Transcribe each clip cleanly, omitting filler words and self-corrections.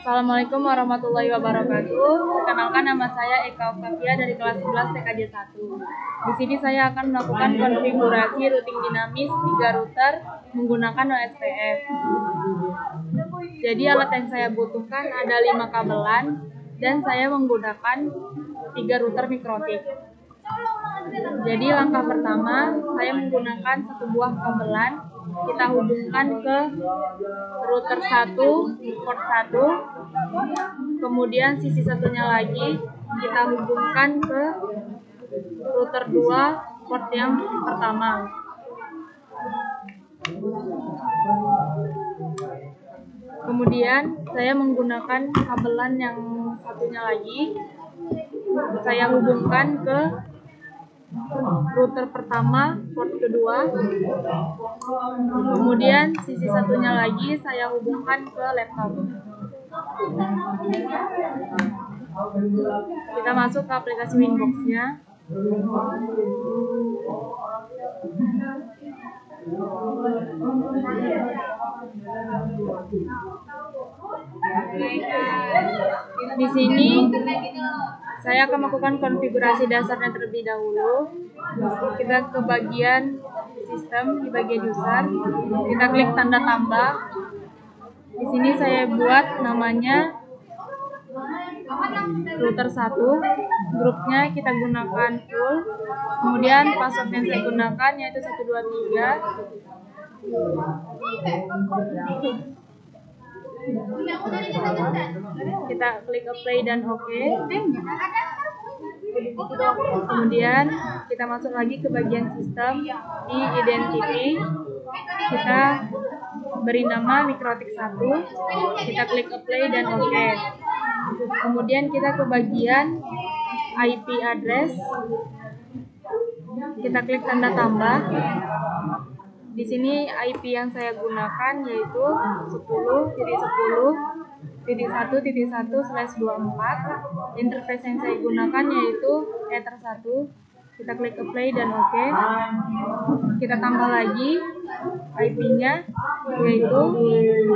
Assalamualaikum warahmatullahi wabarakatuh. Perkenalkan, nama saya Eka Octavia dari kelas 11 TKJ 1. Di sini saya akan melakukan konfigurasi routing dinamis 3 router menggunakan OSPF. Jadi alat yang saya butuhkan ada 5 kabelan dan saya menggunakan 3 router mikrotik. Jadi langkah pertama, saya menggunakan satu buah kabelan, kita hubungkan ke router 1, port 1, kemudian sisi satunya lagi kita hubungkan ke router 2, port yang pertama. Kemudian saya menggunakan kabelan yang satunya lagi, saya hubungkan ke router pertama, port kedua, kemudian sisi satunya lagi saya hubungkan ke laptop. Kita masuk ke aplikasi Winbox-nya. Di sini saya akan melakukan konfigurasi dasarnya terlebih dahulu. Kita ke bagian sistem, di bagian user, kita klik tanda tambah. Di sini saya buat namanya router 1, grupnya kita gunakan full, kemudian password yang saya gunakan yaitu 123. Kita klik apply dan OK. Kemudian kita masuk lagi ke bagian sistem, di identity kita beri nama mikrotik 1, kita klik apply dan OK. Kemudian kita ke bagian IP address, kita klik tanda tambah. Di sini IP yang saya gunakan yaitu 10.10.1.1/24. Interface yang saya gunakan yaitu Ether 1. Kita klik apply dan OK. Kita tambah lagi IP-nya yaitu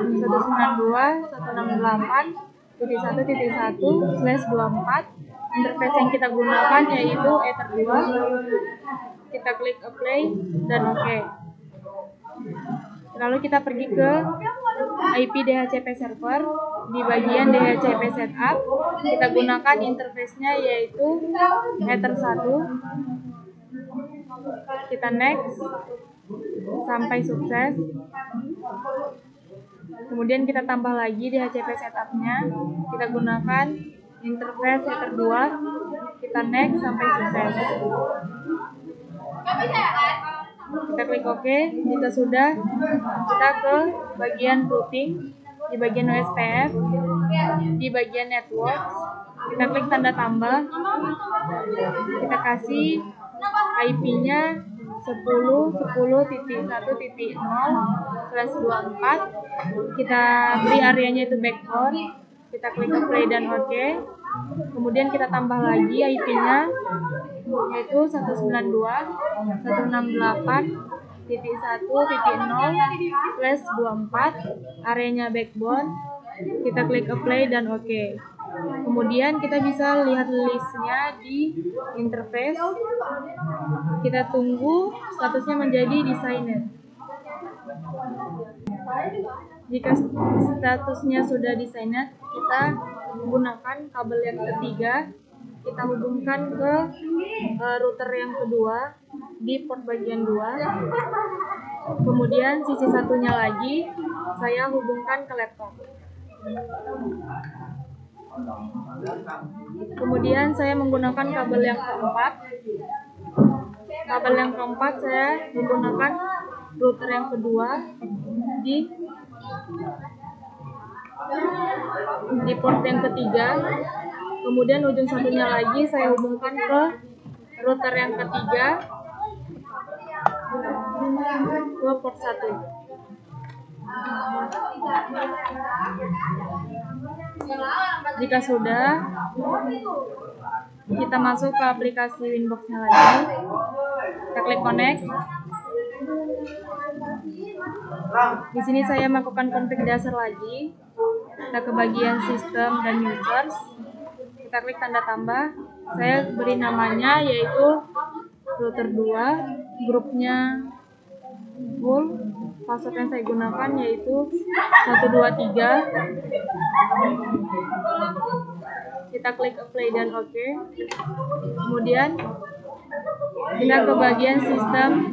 192.168.1.1/24. Interface yang kita gunakan yaitu Ether 2. Kita klik apply dan OK. Lalu kita pergi ke IP DHCP server, di bagian DHCP setup kita gunakan interface-nya yaitu Ether 1. Kita next sampai sukses. Kemudian kita tambah lagi DHCP setup-nya, kita gunakan interface Ether 2. Kita next sampai sukses. Kita klik OK. Jika sudah, kita ke bagian routing, di bagian OSPF, di bagian networks, kita klik tanda tambah, kita kasih IP-nya 10.10.1.0/24. Kita beri areanya itu backbone, kita klik apply dan OK. Kemudian kita tambah lagi IP-nya yaitu 192.168.1.0/24, areanya backbone. Kita klik apply dan OK. Kemudian kita bisa lihat listnya di interface. Kita tunggu statusnya menjadi designer. Jika statusnya sudah designer, kita menggunakan kabel yang ketiga, kita hubungkan ke router yang kedua di port bagian 2. Kemudian sisi satunya lagi saya hubungkan ke laptop. Kemudian saya menggunakan kabel yang keempat. Kabel yang keempat saya menggunakan router yang kedua di port yang ketiga. Kemudian ujung satunya lagi saya hubungkan ke router yang ketiga ke port 1. Jika sudah, kita masuk ke aplikasi Winbox-nya lagi. Kita klik connect. Di sini saya melakukan config dasar lagi. kita ke bagian sistem dan users, kita klik tanda tambah. Saya beri namanya yaitu router 2, grupnya full, password yang saya gunakan yaitu 123. Kita klik apply dan OK. Kemudian kita ke bagian sistem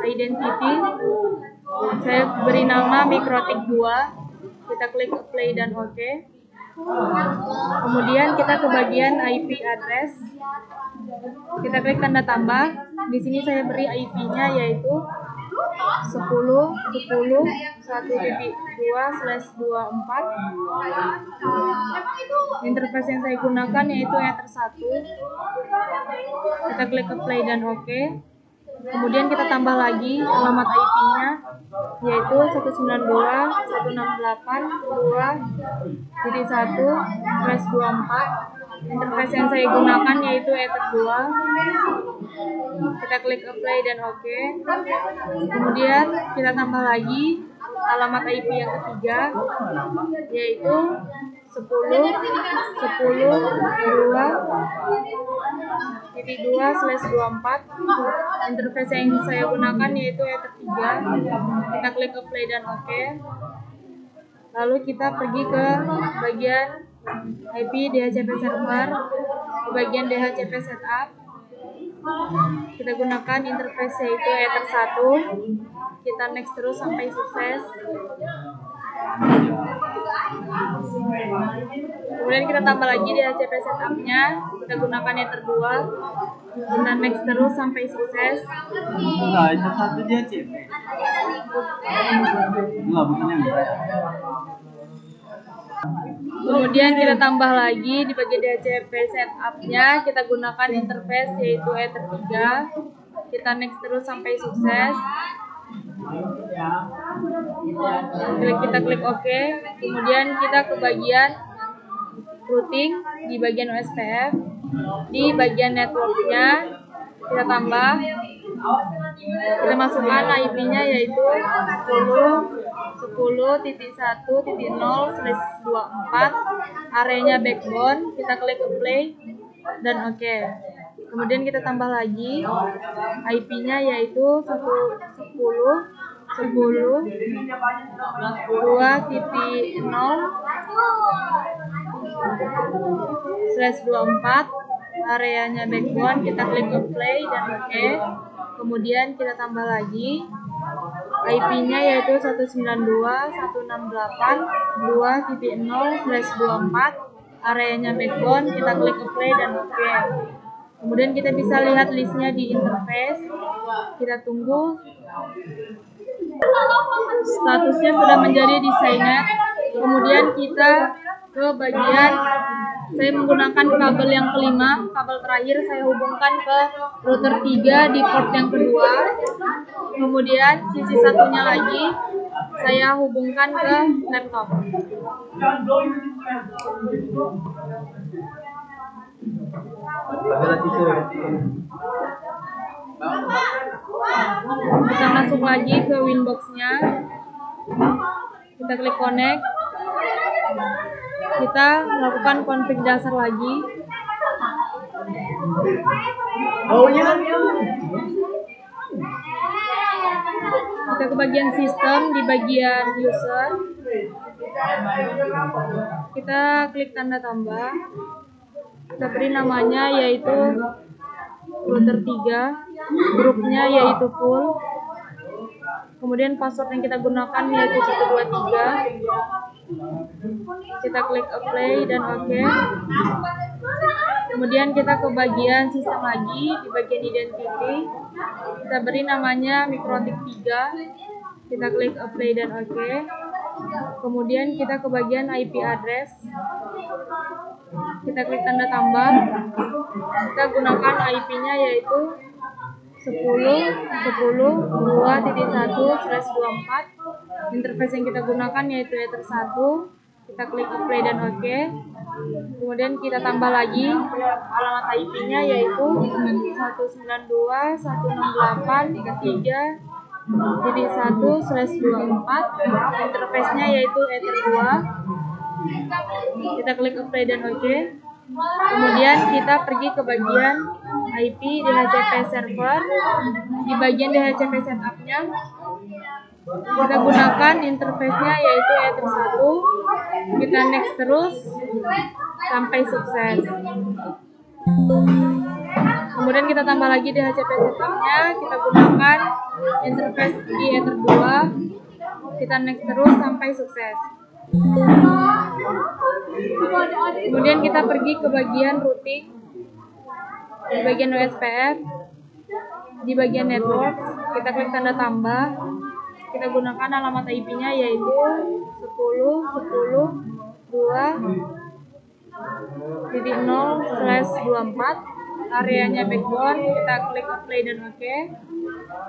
identity, saya beri nama Mikrotik 2. Kita klik apply dan OK. Kemudian kita ke bagian IP address, kita klik tanda tambah. Di sini saya beri IP-nya yaitu 10.10.1.2/24. Interface yang saya gunakan yaitu Ether 1. Kita klik apply dan OK. Kemudian kita tambah lagi alamat IP-nya yaitu 192.168.2.1/24. Interface yang saya gunakan yaitu Ether 2. Kita klik apply dan OK. Kemudian kita tambah lagi alamat IP yang ketiga yaitu 10.10.2.2/24. Interface yang saya gunakan yaitu Ether 3. Kita klik apply dan OK. Lalu kita pergi ke bagian IP DHCP server, di bagian DHCP setup. Kita gunakan interface yaitu Ether 1. Kita next terus sampai sukses. Kemudian kita tambah lagi DHCP setupnya, kita gunakan Ether 2. Kita next terus sampai sukses. Enggak, itu satu DHCP. Enggak, bukan yang Kemudian kita tambah lagi di bagian DHCP setupnya, kita gunakan interface yaitu Ether 3. Kita next terus sampai sukses. Kita klik OK. Kemudian kita ke bagian routing di bagian OSPF. Di bagian networknya kita tambah, kita masukkan IP-nya yaitu 10.10.0/24, areanya backbone. Kita klik apply dan OK. Kemudian kita tambah lagi IP-nya yaitu 10.10.2.0/24, areanya backbone. Kita klik apply dan OK. Kemudian kita tambah lagi IP-nya yaitu 192.168.2.0/24, areanya backbone. Kita klik apply dan OK. Kemudian kita bisa lihat listnya di interface. Kita tunggu. Statusnya sudah menjadi designer. Kemudian kita ke bagian, saya menggunakan kabel yang kelima, kabel terakhir saya hubungkan ke router 3 di port yang kedua. Kemudian sisi satunya lagi saya hubungkan ke laptop. Kita masuk lagi ke Winbox-nya. Kita klik connect. Kita melakukan config dasar lagi. Kita ke bagian sistem, di bagian user. Kita klik tanda tambah. Kita beri namanya yaitu router 3, grupnya yaitu full. Kemudian password yang kita gunakan yaitu 123. Kita klik apply dan OK. Kemudian kita ke bagian sistem lagi, di bagian identity. Kita beri namanya Mikrotik 3. Kita klik apply dan OK. Kemudian kita ke bagian IP address. Kita klik tanda tambah. Kita gunakan IP-nya yaitu 10.10.2.1/24. Interface yang kita gunakan yaitu Ether 1. Kita klik apply dan OK. Kemudian kita tambah lagi alamat IP-nya yaitu 192.168.3 interface-nya yaitu Ether 2. Kita klik apply dan OK. Kemudian kita pergi ke bagian IP DHCP server. Di bagian DHCP setup-nya kita gunakan interface-nya yaitu Ether 1. Kita next terus sampai sukses. Kemudian kita tambah lagi DHCP setup-nya, kita gunakan interface di Ether 2. Kita next terus sampai sukses. Kemudian kita pergi ke bagian routing, di bagian OSPF, di bagian network, kita klik tanda tambah. Kita gunakan alamat IP-nya yaitu 10.10.2.0/24. Areanya backbone, kita klik play dan OK.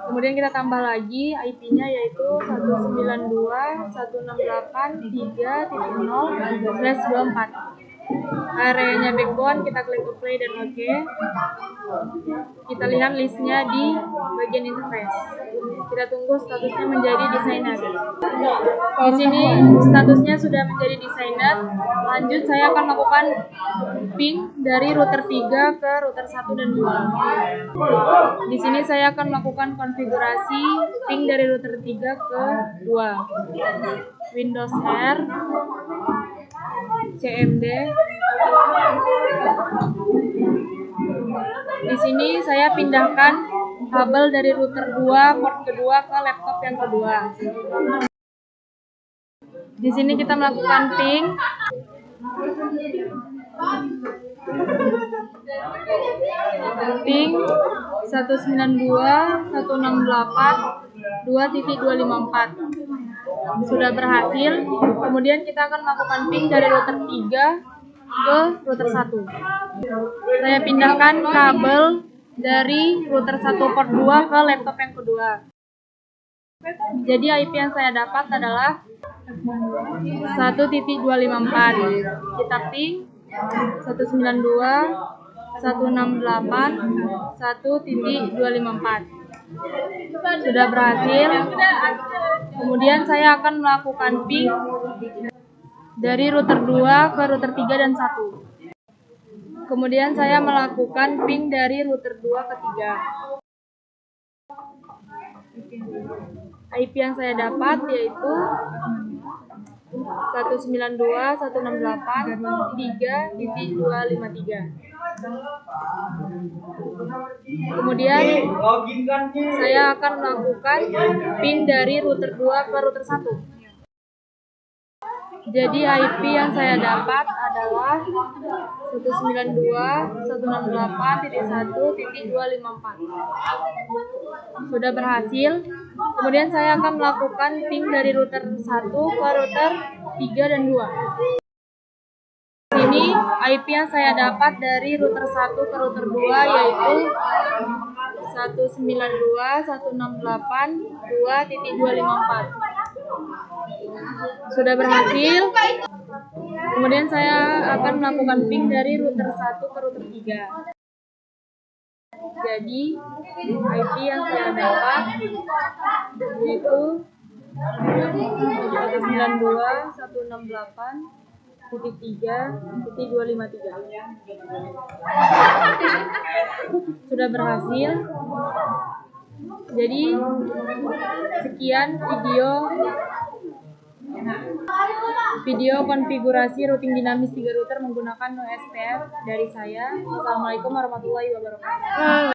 Kemudian kita tambah lagi IP-nya yaitu 192.168.3.0/24. Areanya backbone, kita klik play dan OK. Kita lihat listnya di bagian interface. Kita tunggu statusnya menjadi designer. Di sini statusnya sudah menjadi designer. Lanjut, saya akan melakukan ping dari router 3 ke router 1 dan 2. Di sini saya akan melakukan konfigurasi ping dari router 3 ke 2. Windows R, CMD. Di sini saya pindahkan kabel dari router 2 port kedua ke laptop yang kedua. Di sini kita melakukan ping. Ping 192.168.2.254 sudah berhasil. Kemudian kita akan melakukan ping dari router 3 ke router 1. Saya pindahkan kabel dari router 1 port 2 ke laptop yang kedua. Jadi IP yang saya dapat adalah 1.254. Kita ping 192.168.1.254. Sudah berhasil. Kemudian saya akan melakukan ping dari router 2 ke router 3 dan 1. Kemudian saya melakukan ping dari router 2 ke 3. IP yang saya dapat yaitu 192.168.3.253. Kemudian saya akan melakukan ping dari router 2 ke router 1. Jadi IP yang saya dapat adalah 192.168.1.254. Sudah berhasil. Kemudian saya akan melakukan ping dari router 1 ke router 3 dan 2. Ini IP yang saya dapat dari router 1 ke router 2 yaitu 192.168.2.254. Sudah berhasil. Kemudian saya akan melakukan ping dari router 1 ke router 3. Jadi IP yang saya dapat yaitu 192.168.3.253. Sudah berhasil. Jadi sekian video konfigurasi routing dinamis 3 router menggunakan OSPF dari saya. Wassalamualaikum warahmatullahi wabarakatuh.